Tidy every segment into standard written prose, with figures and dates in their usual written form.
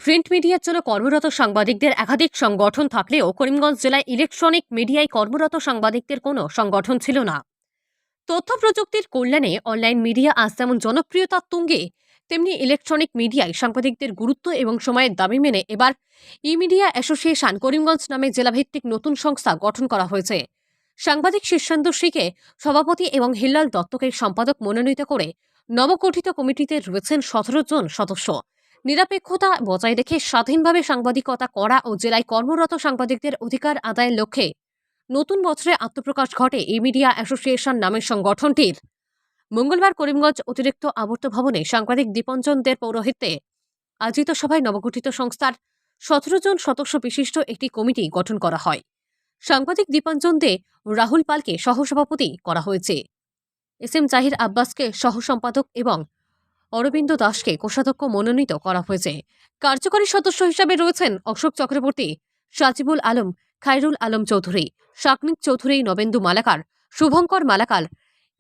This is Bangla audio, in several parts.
প্রিন্ট মিডিয়ার জন্য কর্মরত সাংবাদিকদের একাধিক সংগঠন থাকলেও করিমগঞ্জ জেলায় ইলেকট্রনিক মিডিয়ায় কর্মরত সাংবাদিকদের কোনো সংগঠন ছিল না। তথ্য প্রযুক্তির কল্যাণে অনলাইন মিডিয়া আজ যেমন জনপ্রিয়তার তুঙ্গে, তেমনি ইলেকট্রনিক মিডিয়ায় সাংবাদিকদের গুরুত্ব এবং সময়ের দাবি মেনে এবার ই মিডিয়া অ্যাসোসিয়েশন করিমগঞ্জ নামে জেলাভিত্তিক নতুন সংস্থা গঠন করা হয়েছে। সাংবাদিক শীর্ষেন্দু শ্রীকে সভাপতি এবং হিল্লাল দত্তকে সম্পাদক মনোনীত করে নবগঠিত কমিটিতে রয়েছেন 17 জন সদস্য। নিরপেক্ষতা বজায় রেখে স্বাধীনভাবে সাংবাদিকতা করা ও জেলায় কর্মরত সাংবাদিকদের অধিকার আদায়ের লক্ষ্যে নতুন বছরে আত্মপ্রকাশ ঘটে এই মিডিয়া অ্যাসোসিয়েশন নামের সংগঠনটির। মঙ্গলবার করিমগঞ্জ অতিরিক্ত আবর্ত ভবনে সাংবাদিক দীপঞ্জন দের পৌরোহিত্যে আয়োজিত সভায় নবগঠিত সংস্থার 17 জন সদস্য বিশিষ্ট একটি কমিটি গঠন করা হয়। সাংবাদিক দীপঞ্জন দে ও রাহুল পালকে সহসভাপতি করা হয়েছে। এস.এম. জাহির আব্বাসকে সহ সম্পাদক এবং অরবিন্দ দাসকে কোষাধ্যক্ষ মনোনীত করা হয়েছে। কার্যকরী সদস্য হিসাবে রয়েছেন অশোক চক্রবর্তী, সাজিবুল আলম, খায়রুল আলম চৌধুরী, শাকনিক চৌধুরী, নবেন্দু মালাকার, শুভঙ্কর মালাকার,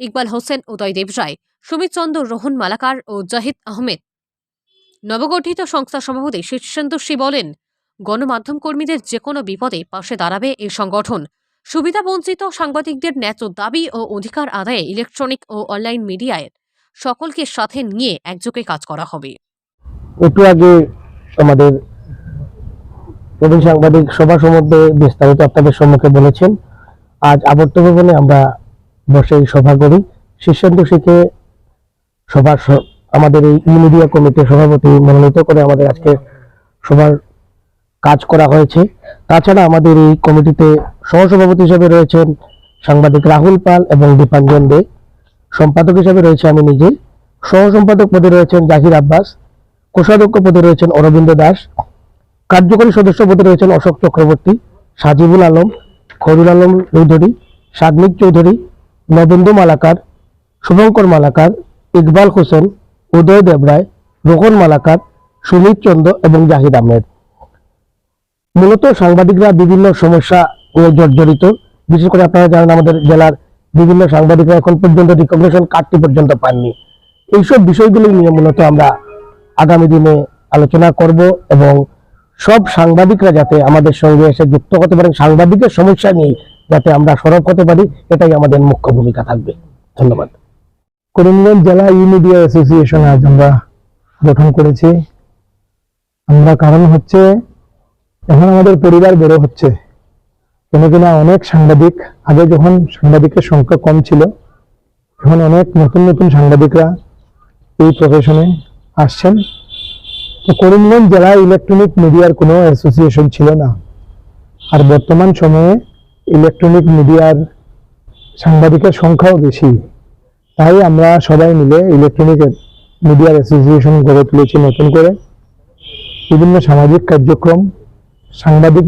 ইকবাল হোসেন, উদয় দেবরায়, সুমিত চন্দ্র, রোহন মালাকার ও জাহিদ আহমেদ। নবগঠিত সংস্থা সভাপতি শীর্ষেন্দু শ্রী বলেন, গণমাধ্যম কর্মীদের যে কোনো বিপদে পাশে দাঁড়াবে এই সংগঠন। সুবিধাবঞ্চিত সাংবাদিকদের ন্যায্য দাবি ও অধিকার আদায়ে ইলেকট্রনিক ও অনলাইন মিডিয়ায় সকলকে সাথে নিয়ে একযোগে কাজ করা হবে। একটু আগে আমাদের প্রবীণ সাংবাদিক সভা সম্বন্ধে বিস্তারিত আপনাদের সম্মুখে বলেছেন। আজ আবর্ত ভবনে আমরা বসে সভা করি। শীর্ষেন্দু শ্রীকে সভার আমাদের এই ই মিডিয়া কমিটির সভাপতি মনোনীত করে আমাদের আজকে সভার কাজ করা হয়েছে। তাছাড়া আমাদের এই কমিটিতে সহসভাপতি হিসেবে রয়েছেন সাংবাদিক রাহুল পাল এবং দীপাঞ্জন দে। সম্পাদক হিসেবে রয়েছে আমি নিজে। সহ সম্পাদক পদে রয়েছেন জাহির আব্বাস। কোষাধ্যক্ষ পদে রয়েছেন অরবিন্দ দাস। কার্যকরী সদস্য পদে রয়েছেন অশোক চক্রবর্তী, সাজিবুল আলম, খয়রুল আলম চৌধুরী, শাকনিক চৌধুরী, নবেন্দু মালাকার, শুভঙ্কর মালাকার, ইকবাল হোসেন, উদয় দেবরায়, রোহন মালাকার, সুমিত চন্দ্র এবং জাহিদ আহমেদ। মূলত সাংবাদিকরা বিভিন্ন সমস্যা নিয়ে জর্জরিত। বিশেষ করে আপনারা জানেন আমাদের জেলার বিভিন্ন সাংবাদিকরা এখন পর্যন্ত রিকগনিশন কার্ডটি পর্যন্ত পাননি। এইসব বিষয়গুলি নিয়ে মূলত আমরা আগামী দিনে আলোচনা করব এবং সব সাংবাদিকরা যাতে আমাদের সঙ্গে এসে যুক্ত হতে পারেন, সাংবাদিকের সমস্যা নিয়ে যাতে আমরা সরব হতে পারি, এটাই আমাদের মুখ্য ভূমিকা থাকবে। ধন্যবাদ। করিমগঞ্জ জেলা ই মিডিয়া অ্যাসোসিয়েশন আজ আমরা গঠন করেছি। আমরা কারণ হচ্ছে এখন আমাদের পরিবার বড় হচ্ছে, কেন কিনা অনেক সাংবাদিক, আগে যখন সাংবাদিকের সংখ্যা কম ছিল, এখন অনেক নতুন নতুন সাংবাদিকরা এই প্রফেশনে আসছেন। তো করিমগঞ্জ জেলা ইলেকট্রনিক মিডিয়ার কোনো অ্যাসোসিয়েশন ছিল না, আর বর্তমান সময়ে ইলেকট্রনিক মিডিয়ার সাংবাদিকের সংখ্যাও বেশি। তাই আমরা সবাই মিলে ইলেকট্রনিক মিডিয়ার অ্যাসোসিয়েশন গড়ে তুলেছি নতুন করে। বিভিন্ন সামাজিক কার্যক্রম সাংবাদিক,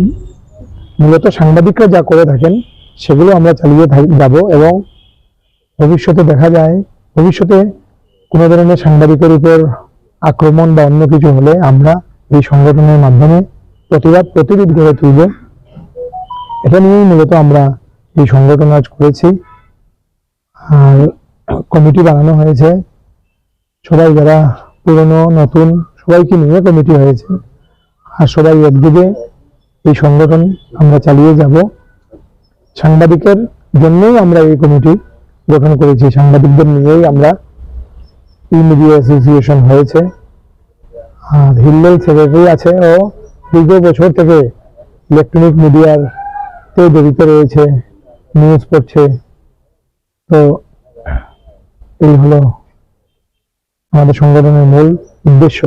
মূলত সাংবাদিকরা যা করে থাকেন সেগুলো আমরা চালিয়ে যাব এবং ভবিষ্যতে দেখা যায় ভবিষ্যতে কোনো ধরনের সাংবাদিকের উপর আক্রমণ বা অন্য কিছু হলে আমরা এই সংগঠনের মাধ্যমে প্রতিরোধ গড়ে তুলব। এটা নিয়েই মূলত আমরা এই সংগঠন আজ করেছি। আর কমিটি বানানো হয়েছে, সবাই যারা পুরনো নতুন সবাইকে নিয়ে কমিটি হয়েছে, আর সবাই একযোগে এই সংগঠন আমরা চালিয়ে যাব। সাংবাদিকের জন্যই আমরা এই কমিটি গঠন করেছি, সাংবাদিকদের নিয়েই আমরা ই মিডিয়া অ্যাসোসিয়েশন হয়েছে। আর হিল্লাল সেক্রেটারি আছে, ও দীর্ঘ বছর থেকে ইলেকট্রনিক মিডিয়ার তে জড়িত রয়েছে, নিউজ পড়ছে। তো এই হলো আমাদের সংগঠনের মূল উদ্দেশ্য।